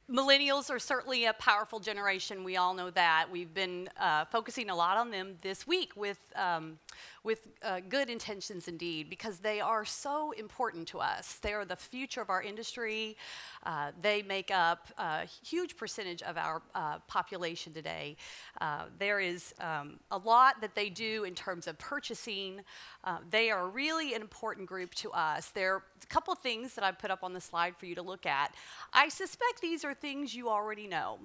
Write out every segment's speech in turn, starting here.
Millennials are certainly a powerful generation. We all know that. We've been focusing a lot on them this week with good intentions indeed, because they are so important to us. They are the future of our industry. They make up a huge percentage of our population today. There is a lot that they do in terms of purchasing. They are really an important group to us. There are a couple of things that I've put up on the slide for you to look at. I suspect these are things you already know.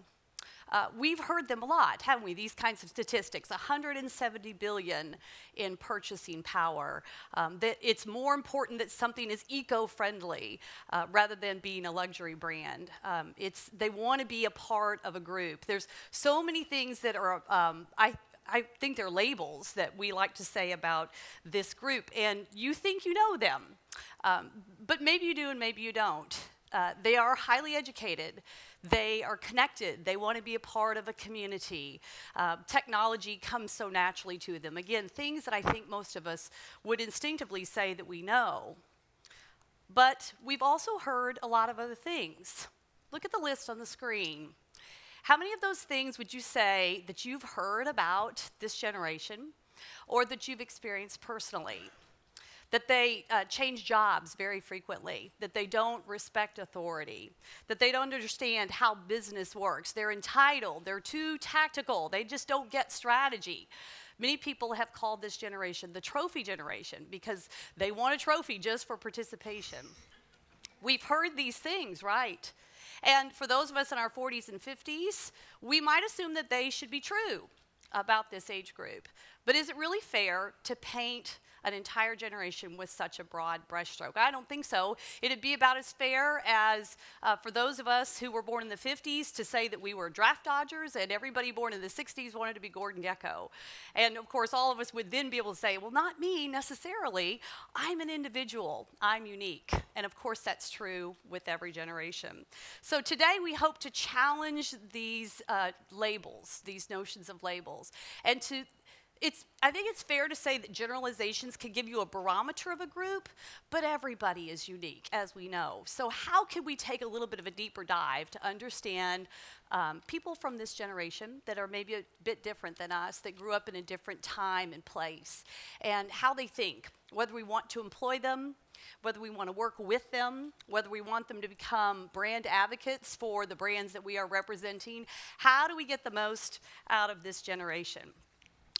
We've heard them a lot, haven't we? These kinds of statistics, 170 billion in purchasing power. That it's more important that something is eco-friendly rather than being a luxury brand. They want to be a part of a group. There's so many things that are, I think they're labels that we like to say about this group, and you think you know them. But maybe you do and maybe you don't. They are highly educated. They are connected. They want to be a part of a community. Technology comes so naturally to them. Again, things that I think most of us would instinctively say that we know. But we've also heard a lot of other things. Look at the list on the screen. How many of those things would you say that you've heard about this generation or that you've experienced personally? That they change jobs very frequently, that they don't respect authority, that they don't understand how business works. They're entitled, they're too tactical, they just don't get strategy. Many people have called this generation the trophy generation because they want a trophy just for participation. We've heard these things, right? And for those of us in our 40s and 50s, we might assume that they should be true about this age group. But is it really fair to paint an entire generation with such a broad brushstroke? I don't think so. It'd be about as fair as for those of us who were born in the 50s to say that we were draft dodgers and everybody born in the 60s wanted to be Gordon Gekko. And of course, all of us would then be able to say, well, not me necessarily. I'm an individual. I'm unique. And of course, that's true with every generation. So today we hope to challenge these labels, these notions of labels, and I think it's fair to say that generalizations can give you a barometer of a group, but everybody is unique, as we know. So how can we take a little bit of a deeper dive to understand people from this generation that are maybe a bit different than us, that grew up in a different time and place, and how they think, whether we want to employ them, whether we want to work with them, whether we want them to become brand advocates for the brands that we are representing. How do we get the most out of this generation?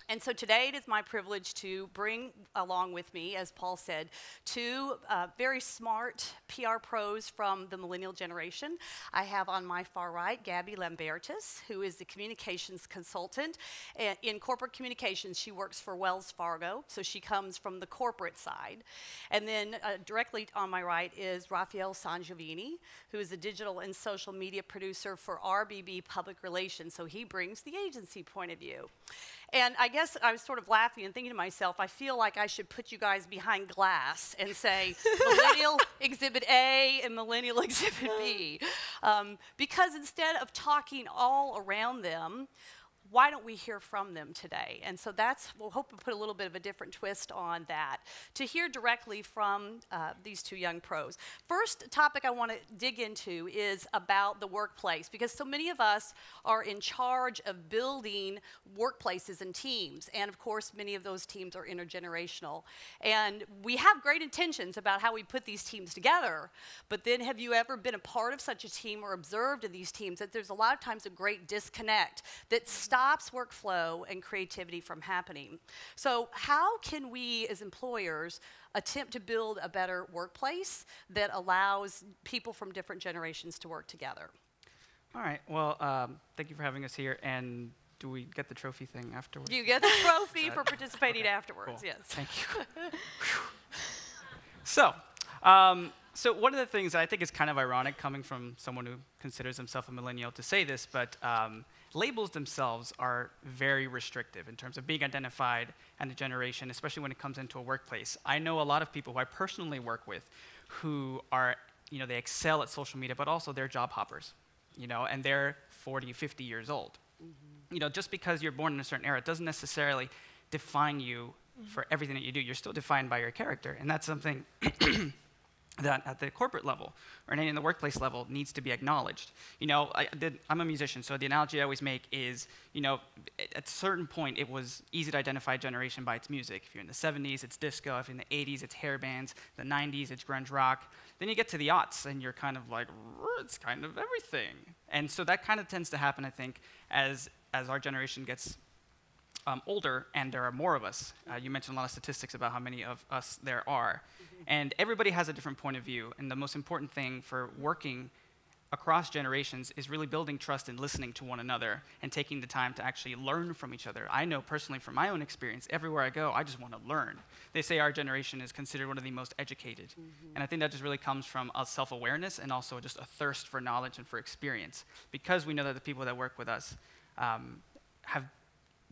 And so today it is my privilege to bring along with me, as Paul said, two very smart PR pros from the millennial generation. I have on my far right Gabriela Lambertus, who is the communications consultant. In corporate communications, she works for Wells Fargo, so she comes from the corporate side. And then directly on my right is Rafael Sangiovanni, who is a digital and social media producer for RBB Public Relations, so he brings the agency point of view. And I guess I was sort of laughing and thinking to myself, I feel like I should put you guys behind glass and say Millennial Exhibit A and Millennial Exhibit B. Because instead of talking all around them, why don't we hear from them today? And so we'll hope to put a little bit of a different twist on that, to hear directly from these two young pros. First topic I want to dig into is about the workplace, because so many of us are in charge of building workplaces and teams. And of course, many of those teams are intergenerational. And we have great intentions about how we put these teams together. But then have you ever been a part of such a team or observed in these teams that there's a lot of times a great disconnect that stops workflow and creativity from happening? So how can we as employers attempt to build a better workplace that allows people from different generations to work together? All right, well, thank you for having us here. And do we get the trophy thing afterwards? You get the trophy for participating afterwards, cool. Yes. Thank you. So one of the things that I think is kind of ironic, coming from someone who considers himself a millennial, to say this, but labels themselves are very restrictive in terms of being identified and a generation, especially when it comes into a workplace. I know a lot of people who I personally work with who are, they excel at social media, but also they're job hoppers, and they're 40, 50 years old. Mm-hmm. Just because you're born in a certain era doesn't necessarily define you for everything that you do. You're still defined by your character, and that's something that at the corporate level or in the workplace level needs to be acknowledged. You know, I'm a musician, so the analogy I always make is, you know, at a certain point it was easy to identify a generation by its music. If you're in the 70s, it's disco. If you're in the 80s, it's hair bands. The 90s, it's grunge rock. Then you get to the aughts, and you're kind of like, it's kind of everything. And so that kind of tends to happen, I think, as our generation gets older, and there are more of us. You mentioned a lot of statistics about how many of us there are. And everybody has a different point of view. And the most important thing for working across generations is really building trust and listening to one another and taking the time to actually learn from each other. I know personally from my own experience, everywhere I go, I just want to learn. They say our generation is considered one of the most educated. And I think that just really comes from a self-awareness and also just a thirst for knowledge and for experience. Because we know that the people that work with us have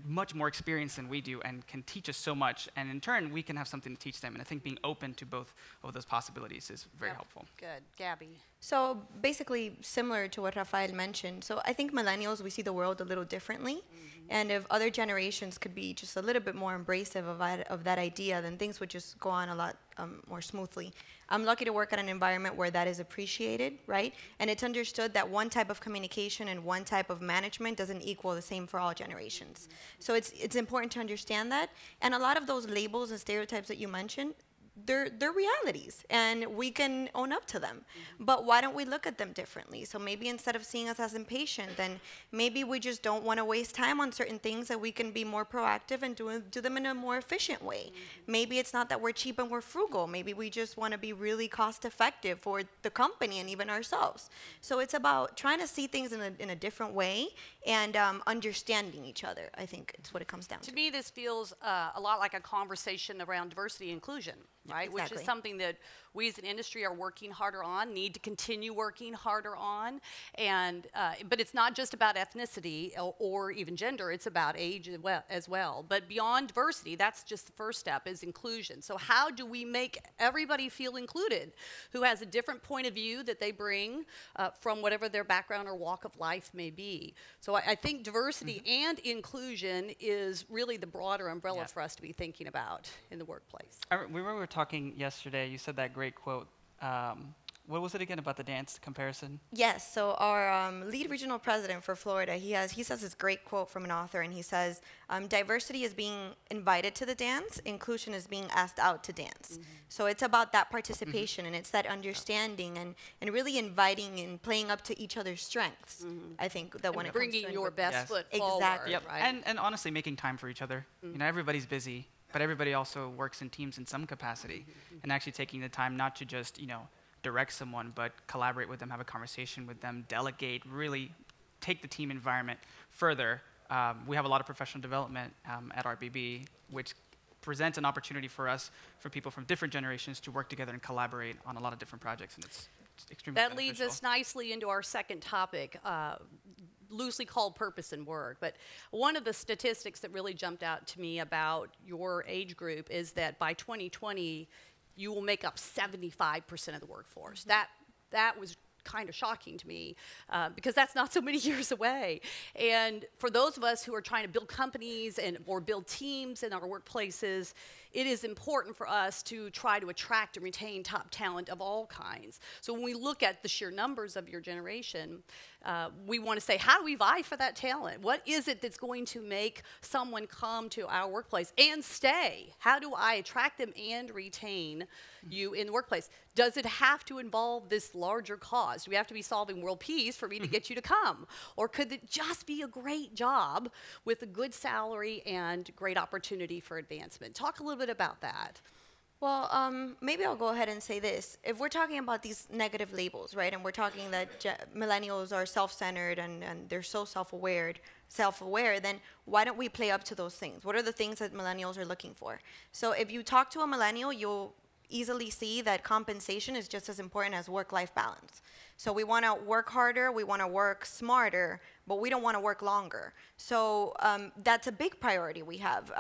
much more experience than we do and can teach us so much, and in turn we can have something to teach them. And I think being open to both of those possibilities is very helpful. Good. Gabby? So basically similar to what Rafael mentioned. So I think millennials, we see the world a little differently. And if other generations could be just a little bit more embracive of that idea, then things would just go on a lot more smoothly. I'm lucky to work at an environment where that is appreciated, right? And it's understood that one type of communication and one type of management doesn't equal the same for all generations. So it's important to understand that. And a lot of those labels and stereotypes that you mentioned, they're realities, and we can own up to them. But why don't we look at them differently? So maybe instead of seeing us as impatient, then maybe we just don't want to waste time on certain things, that we can be more proactive and do them in a more efficient way. Maybe it's not that we're cheap and we're frugal. Maybe we just want to be really cost effective for the company and even ourselves. So it's about trying to see things in a different way and understanding each other. I think it's what it comes down to. To me, this feels a lot like a conversation around diversity and inclusion, right? Exactly. Which is something that we as an industry are working harder on, need to continue working harder on. And but it's not just about ethnicity or even gender, it's about age as well. But beyond diversity, that's just the first step, is inclusion. So how do we make everybody feel included who has a different point of view that they bring from whatever their background or walk of life may be? So I think diversity and inclusion is really the broader umbrella for us to be thinking about in the workplace. We were talking yesterday, you said that great quote. What was it again about the dance comparison? Yes, so our lead regional president for Florida, he says this great quote from an author, and he says, diversity is being invited to the dance, inclusion is being asked out to dance. So it's about that participation, and it's that understanding and really inviting and playing up to each other's strengths. I think that when it comes to bringing your best foot forward. Exactly. Yep. Right? And honestly, making time for each other. You know, everybody's busy, but everybody also works in teams in some capacity. And actually taking the time not to just, you know, direct someone, but collaborate with them, have a conversation with them, delegate, really take the team environment further. We have a lot of professional development at RBB, which presents an opportunity for us, for people from different generations, to work together and collaborate on a lot of different projects, and it's extremely That beneficial. leads us nicely into our second topic, loosely called purpose and work. But one of the statistics that really jumped out to me about your age group is that by 2020, you will make up 75% of the workforce. That was kind of shocking to me because that's not so many years away. And for those of us who are trying to build companies or build teams in our workplaces, it is important for us to try to attract and retain top talent of all kinds. So when we look at the sheer numbers of your generation, we want to say, how do we vie for that talent? What is it that's going to make someone come to our workplace and stay? How do I attract them and retain you in the workplace? Does it have to involve this larger cause? Do we have to be solving world peace for me to get you to come? Or could it just be a great job with a good salary and great opportunity for advancement? Talk a little bit about that. Well, maybe I'll go ahead and say this. If we're talking about these negative labels, right, and we're talking that millennials are self-centered and they're so self-aware, then why don't we play up to those things? What are the things that millennials are looking for? So if you talk to a millennial, you'll easily see that compensation is just as important as work-life balance. So we want to work harder, we want to work smarter, but we don't want to work longer. So that's a big priority we have,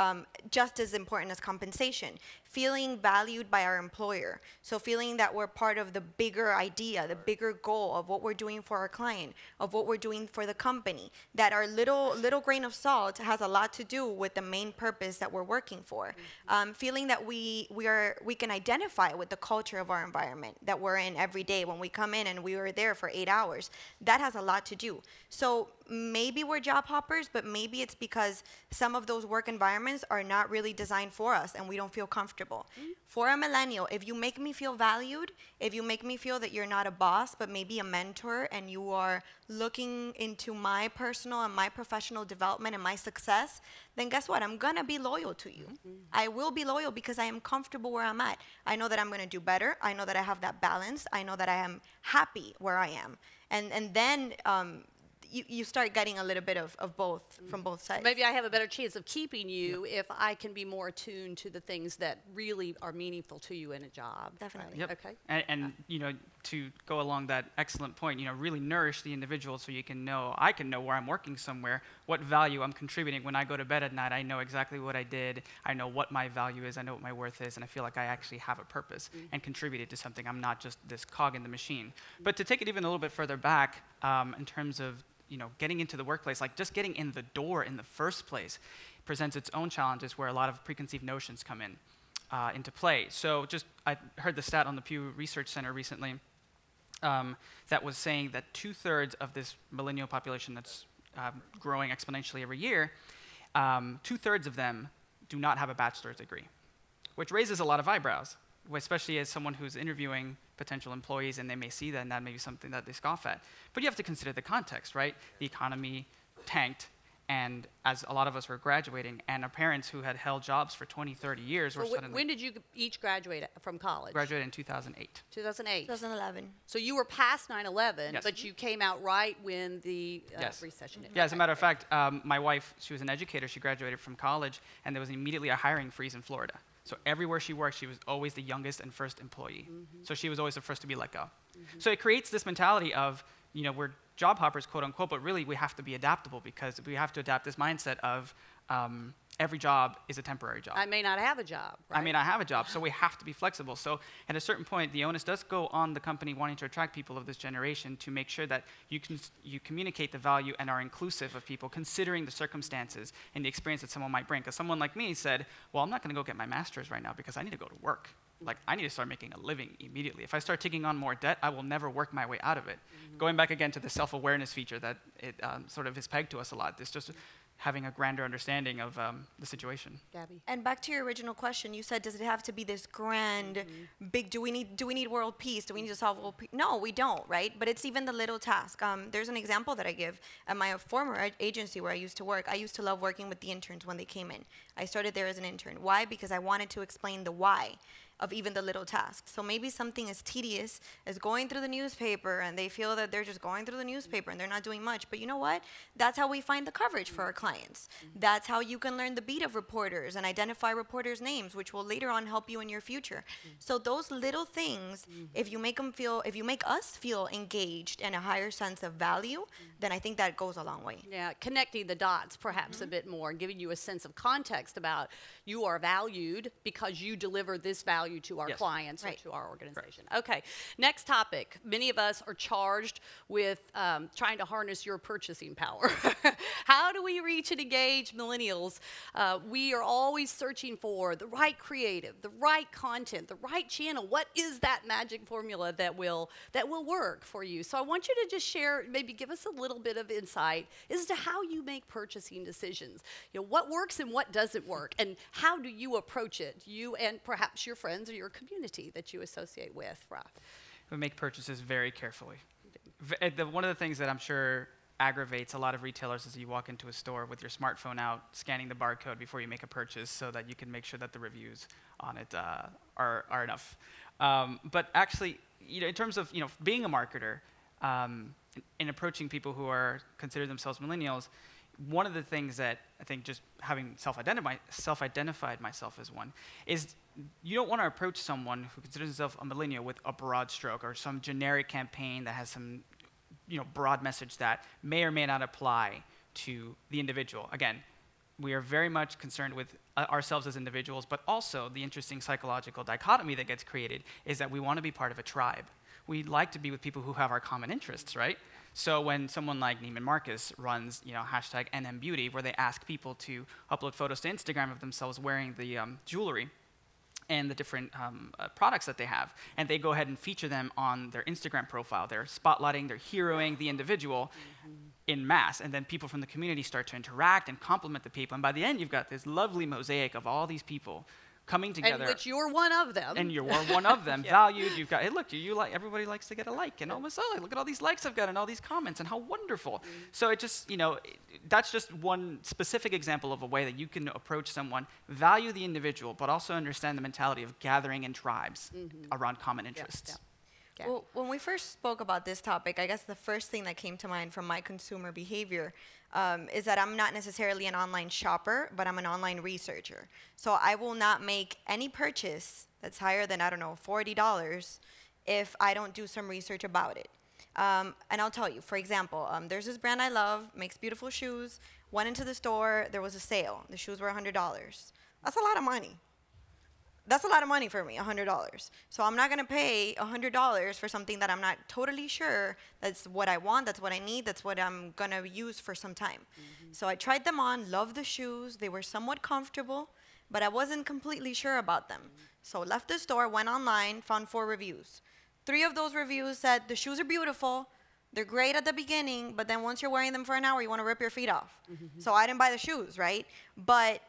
just as important as compensation. Feeling valued by our employer. So feeling that we're part of the bigger idea, the bigger goal of what we're doing for our client, of what we're doing for the company. That our little grain of salt has a lot to do with the main purpose that we're working for. Feeling that we can identify with the culture of our environment that we're in every day when we come in and we were there for 8 hours. That has a lot to do. So maybe we're job hoppers, but maybe it's because some of those work environments are not really designed for us and we don't feel comfortable. For a millennial, if you make me feel valued, if you make me feel that you're not a boss, but maybe a mentor, and you are looking into my personal and my professional development and my success, then guess what? I'm gonna be loyal to you. I will be loyal because I am comfortable where I'm at. I know that I'm gonna do better. I know that I have that balance. I know that I am happy where I am. And then you start getting a little bit of both from both sides. Maybe I have a better chance of keeping you if I can be more attuned to the things that really are meaningful to you in a job. Definitely. Yep. Okay. And you know, to go along that excellent point, you know, really nourish the individual so you can know, I can know where I'm working somewhere, what value I'm contributing. When I go to bed at night, I know exactly what I did. I know what my value is. I know what my worth is. And I feel like I actually have a purpose and contributed to something. I'm not just this cog in the machine. But to take it even a little bit further back, in terms of, you know, getting into the workplace, like just getting in the door in the first place presents its own challenges where a lot of preconceived notions come in into play. So I heard the stat on the Pew Research Center recently that was saying that 2/3 of this millennial population that's growing exponentially every year, 2/3 of them do not have a bachelor's degree, which raises a lot of eyebrows, especially as someone who's interviewing potential employees, and they may see that, and that may be something that they scoff at. But you have to consider the context, right? The economy tanked, and as a lot of us were graduating, and our parents who had held jobs for 20, 30 years were suddenly... When did you each graduate from college? Graduated in 2008. 2008. 2011. So you were past 9/11, Yes. but you came out right when the recession hit. Yeah, as a matter of fact, my wife, she was an educator. She graduated from college, and there was immediately a hiring freeze in Florida. So everywhere she worked, she was always the youngest and first employee. So she was always the first to be let go. So it creates this mentality of, you know, we're job hoppers, quote unquote, but really we have to be adaptable because we have to adapt this mindset of every job is a temporary job. I may not have a job, right? I may not have a job, so we have to be flexible. So at a certain point, the onus does go on the company wanting to attract people of this generation to make sure that you communicate the value and are inclusive of people, considering the circumstances and the experience that someone might bring. Because someone like me said, well, I'm not going to go get my master's right now because I need to go to work. Like, I need to start making a living immediately. If I start taking on more debt, I will never work my way out of it. Going back again to the self-awareness feature that it sort of is pegged to us a lot. It's just having a grander understanding of the situation. Gabby? And back to your original question, you said, does it have to be this grand, big, do we need world peace? Do we need to solve world peace? No, we don't, right? But it's even the little task. There's an example that I give at my former agency where I used to work. I used to love working with the interns when they came in. I started there as an intern. Why? Because I wanted to explain the why of even the little tasks. So maybe something as tedious as going through the newspaper, and they feel that they're just going through the newspaper and they're not doing much. But you know what? That's how we find the coverage for our clients. That's how you can learn the beat of reporters and identify reporters' names, which will later on help you in your future. So those little things, if you make us feel engaged and a higher sense of value, then I think that goes a long way. Yeah, connecting the dots perhaps a bit more and giving you a sense of context about you are valued because you deliver this value to our clients or to our organization. Okay, next topic. Many of us are charged with trying to harness your purchasing power. How do we reach and engage millennials? We are always searching for the right creative, the right content, the right channel. What is that magic formula that will work for you? So I want you to just share, maybe give us a little bit of insight as to how you make purchasing decisions. You know, what works and what doesn't work, and how do you approach it, you and perhaps your friends or your community that you associate with, Raf? We make purchases very carefully. One of the things that I'm sure aggravates a lot of retailers is you walk into a store with your smartphone out, scanning the barcode before you make a purchase so that you can make sure that the reviews on it are enough. But actually, you know, in terms of, you know, being a marketer and approaching people who are consider themselves millennials, one of the things that I think, just having self-identified myself as one, is you don't want to approach someone who considers himself a millennial with a broad stroke or some generic campaign that has some broad message that may or may not apply to the individual. Again, we are very much concerned with ourselves as individuals, but also the interesting psychological dichotomy that gets created is that we want to be part of a tribe. We like to be with people who have our common interests, right? So when someone like Neiman Marcus runs, hashtag NMBeauty, where they ask people to upload photos to Instagram of themselves wearing the jewelry and the different products that they have, and they go ahead and feature them on their Instagram profile. They're spotlighting, they're heroing the individual in mass, and then people from the community start to interact and compliment the people, and by the end, you've got this lovely mosaic of all these people coming together. And which you're one of them. And you're one of them, valued. You've got, hey, look, you like, everybody likes to get a like, and almost, oh, look at all these likes I've got and all these comments, and how wonderful. So it just, that's just one specific example of a way that you can approach someone, value the individual, but also understand the mentality of gathering in tribes around common interests. Yeah. Well, when we first spoke about this topic, I guess the first thing that came to mind from my consumer behavior is that I'm not necessarily an online shopper, but I'm an online researcher. So I will not make any purchase that's higher than, I don't know, $40 if I don't do some research about it. And I'll tell you, for example, there's this brand I love, makes beautiful shoes, went into the store, there was a sale. The shoes were $100. That's a lot of money. That's a lot of money for me, $100. So I'm not going to pay $100 for something that I'm not totally sure that's what I want, that's what I need, that's what I'm going to use for some time. So I tried them on, loved the shoes. They were somewhat comfortable, but I wasn't completely sure about them. So left the store, went online, found 4 reviews. 3 of those reviews said, the shoes are beautiful, they're great at the beginning, but then once you're wearing them for an hour, you want to rip your feet off. So I didn't buy the shoes, right? But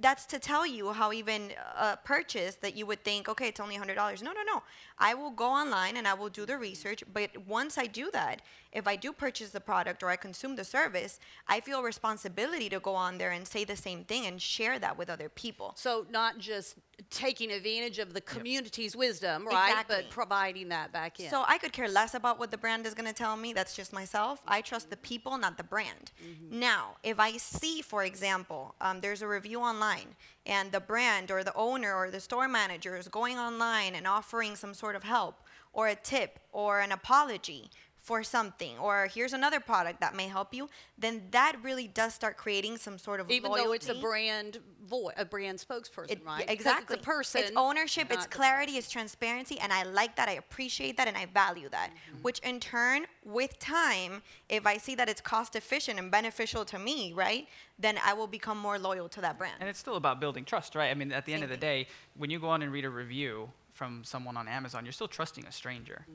that's to tell you how even a purchase that you would think, okay, it's only $100. No, no, no. I will go online and I will do the research. But once I do that, if I do purchase the product or I consume the service, I feel responsibility to go on there and say the same thing and share that with other people. So not just taking advantage of the community's wisdom, right? Exactly. But providing that back in. So I could care less about what the brand is going to tell me. That's just myself. I trust the people, not the brand. Now, if I see, for example, there's a review online and the brand or the owner or the store manager is going online and offering some sort of help or a tip or an apology for something, or here's another product that may help you, then that really does start creating some sort of even loyalty. though it's a brand spokesperson, right? Exactly. It's a person. It's ownership, it's clarity, it's transparency, and I like that, I appreciate that, and I value that. Which in turn, with time, if I see that it's cost efficient and beneficial to me, right, then I will become more loyal to that brand. And it's still about building trust, right? I mean, at the end of the day, when you go on and read a review from someone on Amazon, you're still trusting a stranger.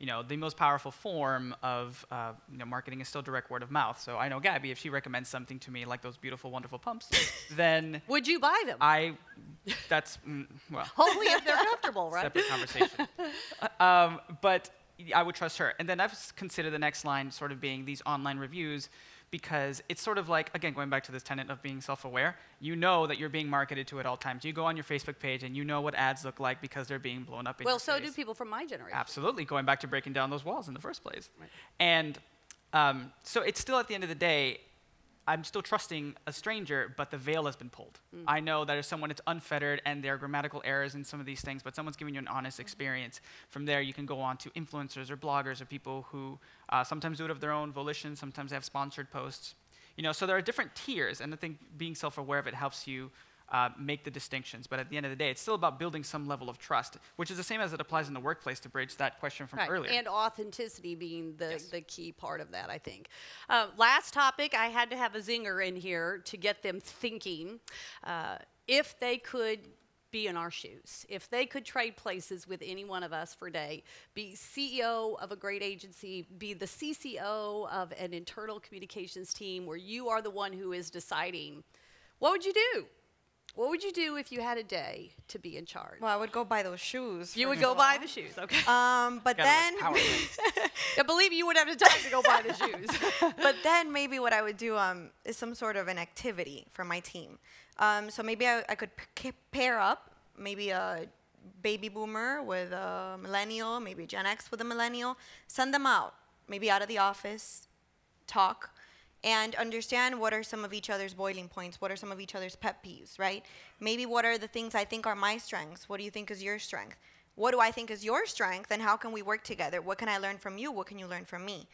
The most powerful form of marketing is still direct word of mouth. So I know Gabby, if she recommends something to me like those beautiful, wonderful pumps, then would you buy them? Well, hopefully if they're comfortable, right? Separate conversation. But I would trust her. And then I've considered the next line sort of being these online reviews, because it's sort of like, again, going back to this tenet of being self-aware, you know that you're being marketed to at all times. You go on your Facebook page and you know what ads look like because they're being blown up in your face. Well, so do people from my generation. Absolutely, going back to breaking down those walls in the first place. Right. And so it's still, at the end of the day, I'm still trusting a stranger, but the veil has been pulled. I know that if someone is unfettered and there are grammatical errors in some of these things, but someone's giving you an honest experience. From there, you can go on to influencers or bloggers or people who sometimes do it of their own volition, sometimes they have sponsored posts. So there are different tiers, and I think being self-aware of it helps you make the distinctions. But at the end of the day, it's still about building some level of trust, which is the same as it applies in the workplace, to bridge that question from earlier. And authenticity being the key part of that, I think. Last topic, I had to have a zinger in here to get them thinking. If they could be in our shoes, if they could trade places with any one of us for a day, be CEO of a great agency, be the CCO of an internal communications team where you are the one who is deciding, what would you do? What would you do if you had a day to be in charge? Well, I would go buy those shoes. You would go buy the shoes, okay. But then, I believe you would have the time to go buy the shoes. But then maybe what I would do is some sort of an activity for my team. So maybe I could pair up maybe a baby boomer with a millennial, maybe Gen X with a millennial, send them out, maybe out of the office, talk, and understand what are some of each other's boiling points, what are some of each other's pet peeves, right? Maybe what are the things I think are my strengths? What do you think is your strength? What do I think is your strength, and how can we work together? What can I learn from you? What can you learn from me?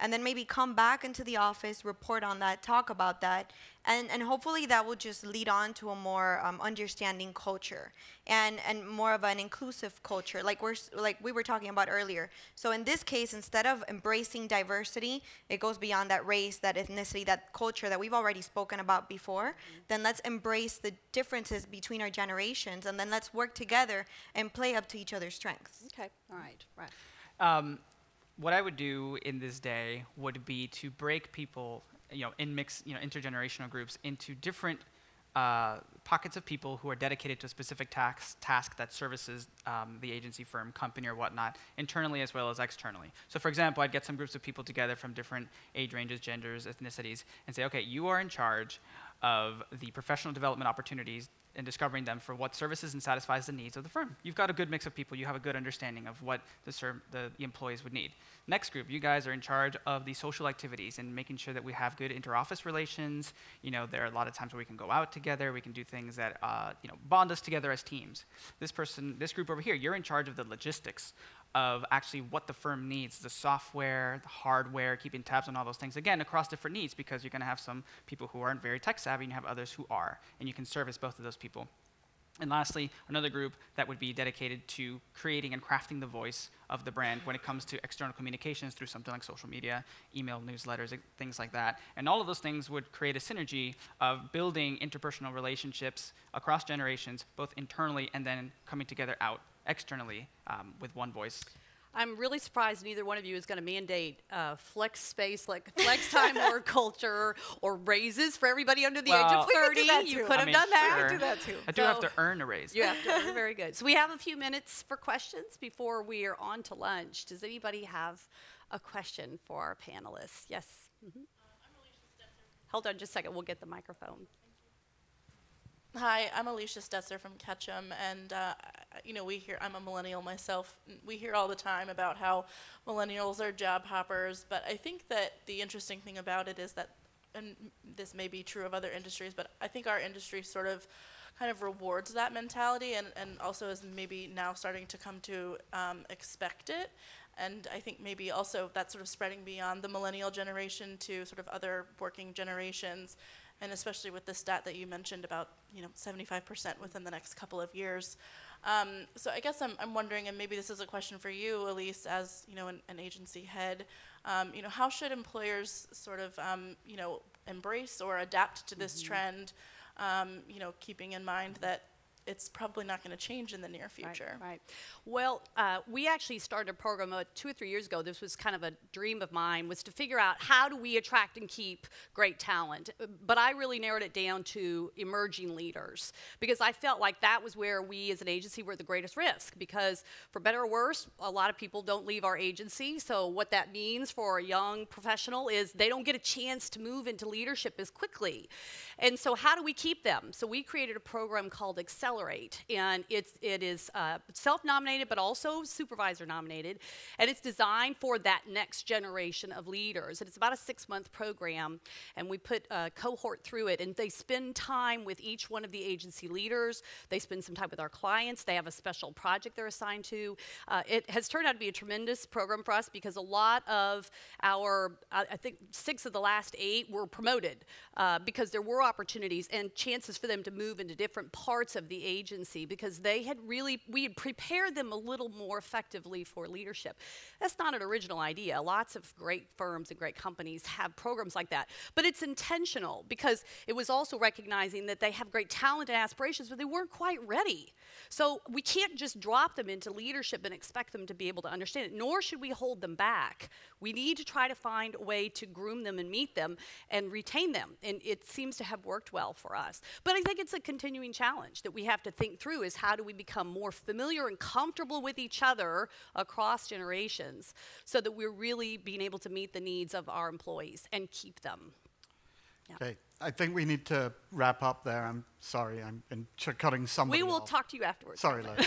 And then maybe come back into the office, report on that, talk about that, and hopefully that will just lead on to a more understanding culture and more of an inclusive culture, like we were talking about earlier. So in this case, instead of embracing diversity, it goes beyond that race, that ethnicity, that culture that we've already spoken about before. Then let's embrace the differences between our generations, and then let's work together and play up to each other's strengths. Okay, all right. What I would do in this day would be to break people, in mixed, intergenerational groups into different pockets of people who are dedicated to a specific task that services the agency firm, company, or whatnot, internally as well as externally. So for example, I'd get some groups of people together from different age ranges, genders, ethnicities, and say, okay, you are in charge of the professional development opportunities and discovering them for what services and satisfies the needs of the firm. You've got a good mix of people. You have a good understanding of what the employees would need. Next group, you guys are in charge of the social activities and making sure that we have good inter-office relations. There are a lot of times where we can go out together. We can do things that bond us together as teams. This group over here, you're in charge of the logistics of actually what the firm needs, the software, the hardware, keeping tabs on all those things, again, across different needs, because you're going to have some people who aren't very tech savvy and you have others who are, and you can service both of those people. And lastly, another group that would be dedicated to creating and crafting the voice of the brand when it comes to external communications through something like social media, email, newsletters, things like that. And all of those things would create a synergy of building interpersonal relationships across generations, both internally and then coming together out externally with one voice. I'm really surprised neither one of you is going to mandate flex space, like flex time work culture, or raises for everybody under the age of 30. You could have done that. Sure. We could do that too. I do have to earn a raise. You have to earn. Very good. So we have a few minutes for questions before we are on to lunch. Does anybody have a question for our panelists? Yes. Mm-hmm. Hold on just a second. We'll get the microphone. Hi, I'm Alicia Stetzer from Ketchum, and we hear, I'm a millennial myself, we hear all the time about how millennials are job hoppers, but I think that the interesting thing about it is that, and this may be true of other industries, but I think our industry sort of kind of rewards that mentality and also is maybe now starting to come to expect it. And I think maybe also that's sort of spreading beyond the millennial generation to sort of other working generations. And especially with the stat that you mentioned about 75% within the next couple of years. So I guess I'm wondering, and maybe this is a question for you, Elise, as an agency head. How should employers sort of embrace or adapt to this trend? Keeping in mind that it's probably not going to change in the near future. Right. Well, we actually started a program 2 or 3 years ago. This was kind of a dream of mine, was to figure out how do we attract and keep great talent. But I really narrowed it down to emerging leaders, because I felt like that was where we as an agency were at the greatest risk, because for better or worse, a lot of people don't leave our agency. So what that means for a young professional is they don't get a chance to move into leadership as quickly. And so how do we keep them? So we created a program called Accelerate, and it is self-nominated but also supervisor-nominated, and it's designed for that next generation of leaders. And it's about a 6-month program, and we put a cohort through it, and they spend time with each one of the agency leaders. They spend some time with our clients. They have a special project they're assigned to. It has turned out to be a tremendous program for us, because a lot of our, I think 6 of the last 8 were promoted because there were opportunities and chances for them to move into different parts of the agency, because we had prepared them a little more effectively for leadership. That's not an original idea. Lots of great firms and great companies have programs like that, but it's intentional, because it was also recognizing that they have great talent and aspirations, but they weren't quite ready. So we can't just drop them into leadership and expect them to be able to understand it, nor should we hold them back. We need to try to find a way to groom them and meet them and retain them, and it seems to have worked well for us. But I think it's a continuing challenge that we have to think through, is how do we become more familiar and comfortable with each other across generations, so that we're really being able to meet the needs of our employees and keep them. Yeah. Okay, I think we need to wrap up there. I'm sorry, I'm cutting somebody We will off. talk to you afterwards. Sorry, Larry.